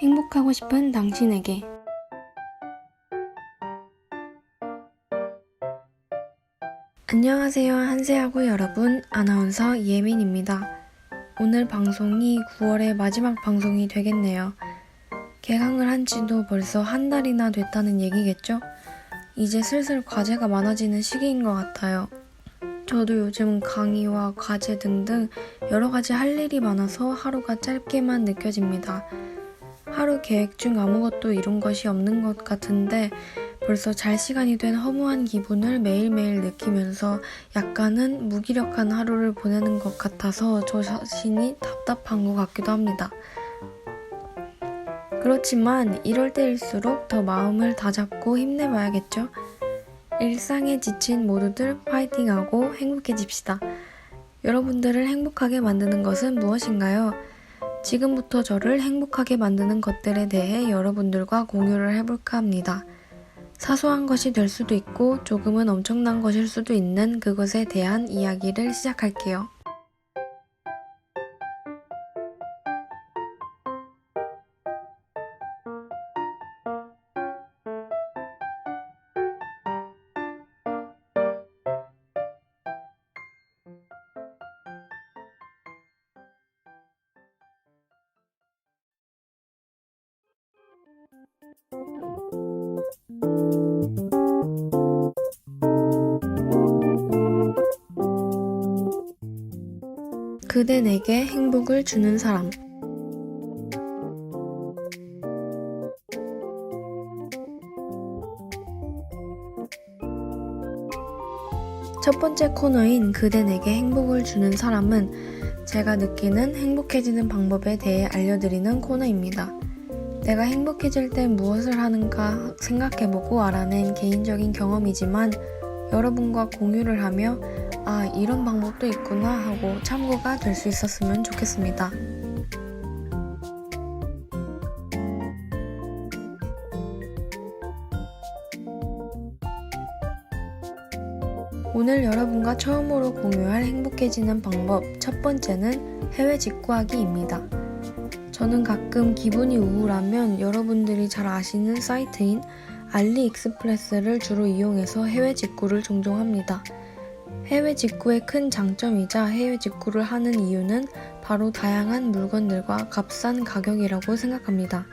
행복하고 싶은 당신에게. 안녕하세요 한세하고 여러분, 아나운서 이예민입니다. 오늘 방송이 9월의 마지막 방송이 되겠네요. 개강을 한 지도 벌써 한 달이나 됐다는 얘기겠죠? 이제 슬슬 과제가 많아지는 시기인 것 같아요. 저도 요즘 강의와 과제 등등 여러 가지 할 일이 많아서 하루가 짧게만 느껴집니다. 하루 계획 중 아무것도 이룬 것이 없는 것 같은데 벌써 잘 시간이 된 허무한 기분을 매일매일 느끼면서 약간은 무기력한 하루를 보내는 것 같아서 저 자신이 답답한 것 같기도 합니다. 그렇지만 이럴 때일수록 더 마음을 다잡고 힘내봐야겠죠? 일상에 지친 모두들 파이팅하고 행복해집시다. 여러분들을 행복하게 만드는 것은 무엇인가요? 지금부터 저를 행복하게 만드는 것들에 대해 여러분들과 공유를 해볼까 합니다. 사소한 것이 될 수도 있고 조금은 엄청난 것일 수도 있는 그것에 대한 이야기를 시작할게요. 그대 내게 행복을 주는 사람. 첫 번째 코너인 그대 내게 행복을 주는 사람은 제가 느끼는 행복해지는 방법에 대해 알려드리는 코너입니다. 내가 행복해질 땐 무엇을 하는가 생각해보고 알아낸 개인적인 경험이지만 여러분과 공유를 하며 아, 이런 방법도 있구나 하고 참고가 될 수 있었으면 좋겠습니다. 오늘 여러분과 처음으로 공유할 행복해지는 방법 첫 번째는 해외 직구하기입니다. 저는 가끔 기분이 우울하면 여러분들이 잘 아시는 사이트인 알리익스프레스를 주로 이용해서 해외 직구를 종종 합니다. 해외 직구의 큰 장점이자 해외 직구를 하는 이유는 바로 다양한 물건들과 값싼 가격이라고 생각합니다.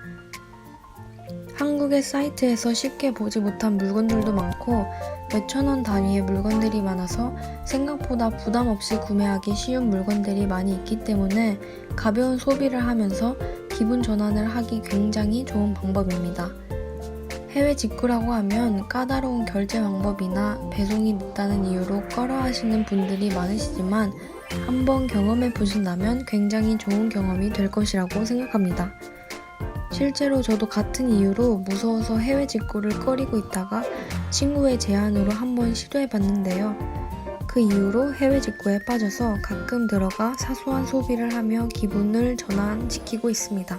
한국의 사이트에서 쉽게 보지 못한 물건들도 많고 몇천 원 단위의 물건들이 많아서 생각보다 부담 없이 구매하기 쉬운 물건들이 많이 있기 때문에 가벼운 소비를 하면서 기분 전환을 하기 굉장히 좋은 방법입니다. 해외 직구라고 하면 까다로운 결제 방법이나 배송이 늦다는 이유로 꺼려하시는 분들이 많으시지만 한번 경험해 보신다면 굉장히 좋은 경험이 될 것이라고 생각합니다. 실제로 저도 같은 이유로 무서워서 해외 직구를 꺼리고 있다가 친구의 제안으로 한번 시도해 봤는데요. 그 이후로 해외 직구에 빠져서 가끔 들어가 사소한 소비를 하며 기분을 전환시키고 있습니다.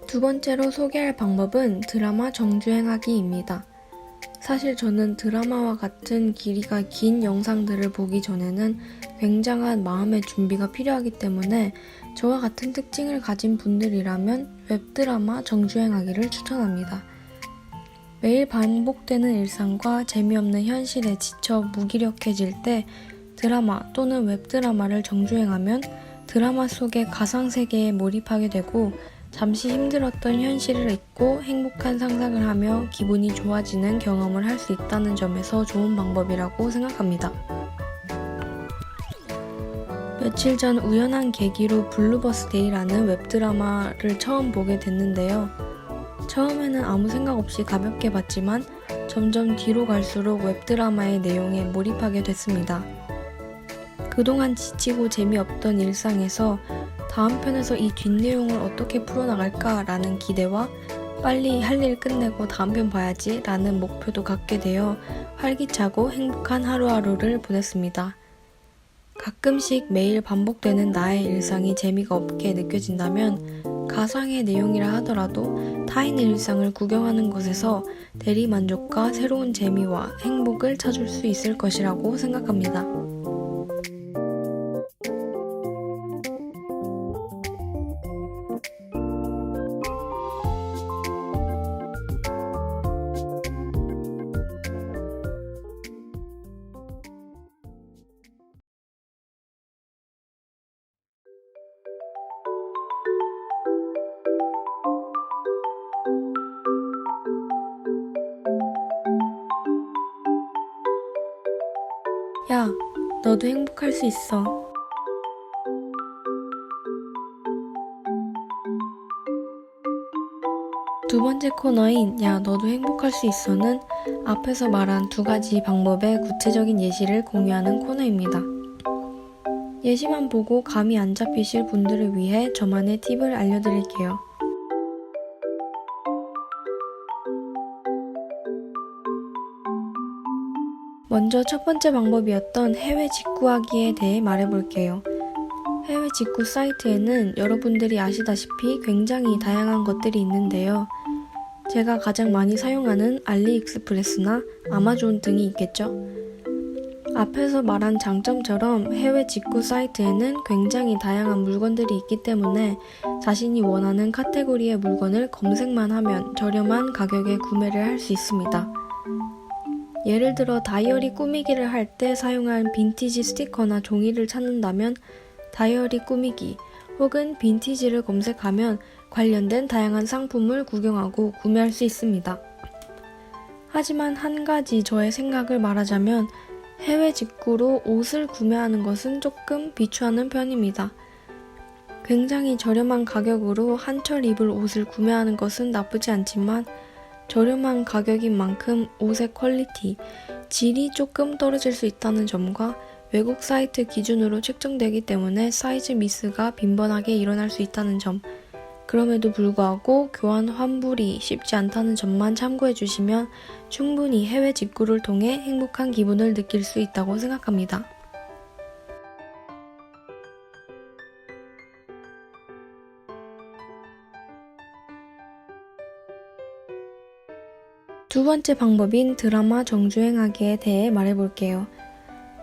두 번째로 소개할 방법은 드라마 정주행하기입니다. 사실 저는 드라마와 같은 길이가 긴 영상들을 보기 전에는 굉장한 마음의 준비가 필요하기 때문에 저와 같은 특징을 가진 분들이라면 웹드라마 정주행하기를 추천합니다. 매일 반복되는 일상과 재미없는 현실에 지쳐 무기력해질 때 드라마 또는 웹드라마를 정주행하면 드라마 속의 가상세계에 몰입하게 되고 잠시 힘들었던 현실을 잊고 행복한 상상을 하며 기분이 좋아지는 경험을 할 수 있다는 점에서 좋은 방법이라고 생각합니다. 며칠 전 우연한 계기로 블루버스데이라는 웹드라마를 처음 보게 됐는데요. 처음에는 아무 생각 없이 가볍게 봤지만 점점 뒤로 갈수록 웹드라마의 내용에 몰입하게 됐습니다. 그동안 지치고 재미없던 일상에서 다음 편에서 이 뒷내용을 어떻게 풀어나갈까 라는 기대와 빨리 할 일 끝내고 다음 편 봐야지 라는 목표도 갖게 되어 활기차고 행복한 하루하루를 보냈습니다. 가끔씩 매일 반복되는 나의 일상이 재미가 없게 느껴진다면 가상의 내용이라 하더라도 타인의 일상을 구경하는 것에서 대리만족과 새로운 재미와 행복을 찾을 수 있을 것이라고 생각합니다. 야, 너도 행복할 수 있어. 두 번째 코너인 야, 너도 행복할 수 있어는 앞에서 말한 두 가지 방법의 구체적인 예시를 공유하는 코너입니다. 예시만 보고 감이 안 잡히실 분들을 위해 저만의 팁을 알려드릴게요. 먼저 첫 번째 방법이었던 해외 직구하기에 대해 말해볼게요. 해외 직구 사이트에는 여러분들이 아시다시피 굉장히 다양한 것들이 있는데요. 제가 가장 많이 사용하는 알리익스프레스나 아마존 등이 있겠죠. 앞에서 말한 장점처럼 해외 직구 사이트에는 굉장히 다양한 물건들이 있기 때문에 자신이 원하는 카테고리의 물건을 검색만 하면 저렴한 가격에 구매를 할 수 있습니다. 예를 들어 다이어리 꾸미기를 할 때 사용한 빈티지 스티커나 종이를 찾는다면 다이어리 꾸미기 혹은 빈티지를 검색하면 관련된 다양한 상품을 구경하고 구매할 수 있습니다. 하지만 한 가지 저의 생각을 말하자면 해외 직구로 옷을 구매하는 것은 조금 비추하는 편입니다. 굉장히 저렴한 가격으로 한철 입을 옷을 구매하는 것은 나쁘지 않지만 저렴한 가격인 만큼 옷의 퀄리티, 질이 조금 떨어질 수 있다는 점과 외국 사이트 기준으로 책정되기 때문에 사이즈 미스가 빈번하게 일어날 수 있다는 점, 그럼에도 불구하고 교환 환불이 쉽지 않다는 점만 참고해 주시면 충분히 해외 직구를 통해 행복한 기분을 느낄 수 있다고 생각합니다. 두 번째 방법인 드라마 정주행하기에 대해 말해볼게요.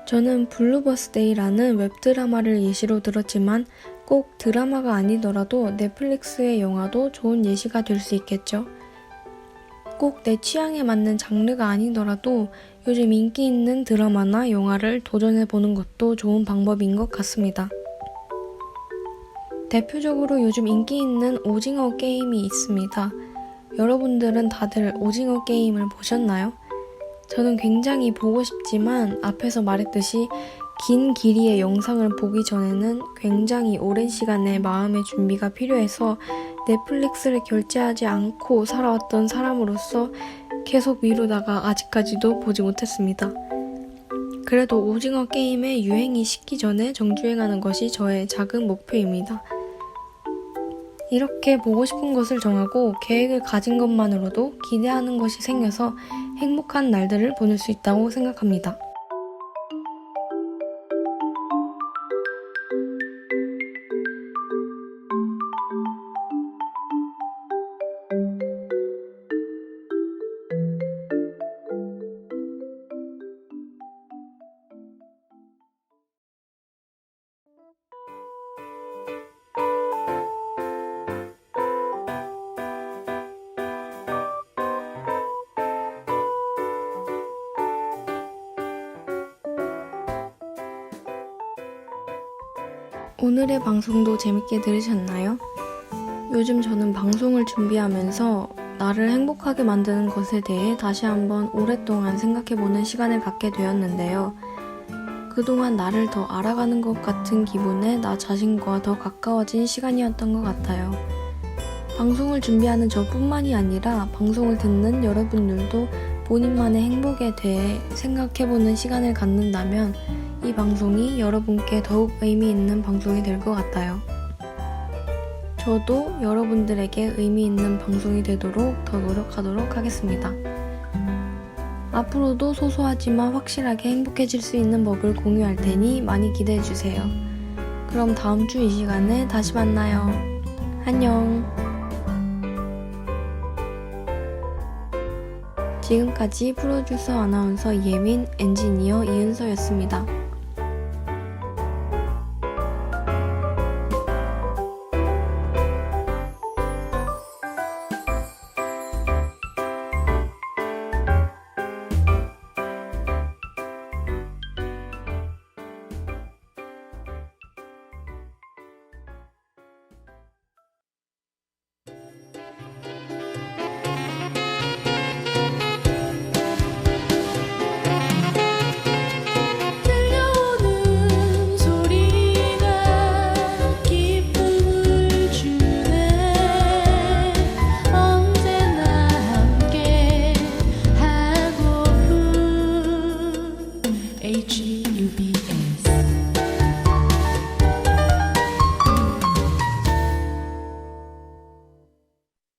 저는 블루버스데이라는 웹드라마를 예시로 들었지만 꼭 드라마가 아니더라도 넷플릭스의 영화도 좋은 예시가 될 수 있겠죠. 꼭 내 취향에 맞는 장르가 아니더라도 요즘 인기 있는 드라마나 영화를 도전해보는 것도 좋은 방법인 것 같습니다. 대표적으로 요즘 인기 있는 오징어 게임이 있습니다. 여러분들은 다들 오징어 게임을 보셨나요? 저는 굉장히 보고 싶지만 앞에서 말했듯이 긴 길이의 영상을 보기 전에는 굉장히 오랜 시간의 마음의 준비가 필요해서 넷플릭스를 결제하지 않고 살아왔던 사람으로서 계속 미루다가 아직까지도 보지 못했습니다. 그래도 오징어 게임의 유행이 식기 전에 정주행하는 것이 저의 작은 목표입니다. 이렇게 보고 싶은 것을 정하고 계획을 가진 것만으로도 기대하는 것이 생겨서 행복한 날들을 보낼 수 있다고 생각합니다. 오늘의 방송도 재밌게 들으셨나요? 요즘 저는 방송을 준비하면서 나를 행복하게 만드는 것에 대해 다시 한번 오랫동안 생각해보는 시간을 갖게 되었는데요. 그동안 나를 더 알아가는 것 같은 기분에 나 자신과 더 가까워진 시간이었던 것 같아요. 방송을 준비하는 저뿐만이 아니라 방송을 듣는 여러분들도 본인만의 행복에 대해 생각해보는 시간을 갖는다면 이 방송이 여러분께 더욱 의미 있는 방송이 될 것 같아요. 저도 여러분들에게 의미 있는 방송이 되도록 더 노력하도록 하겠습니다. 앞으로도 소소하지만 확실하게 행복해질 수 있는 법을 공유할 테니 많이 기대해주세요. 그럼 다음 주 이 시간에 다시 만나요. 안녕. 지금까지 프로듀서 아나운서 이예민, 엔지니어 이은서였습니다. 들려오는 소리가 기쁨을 주네. 언제나 함께 하고픈 H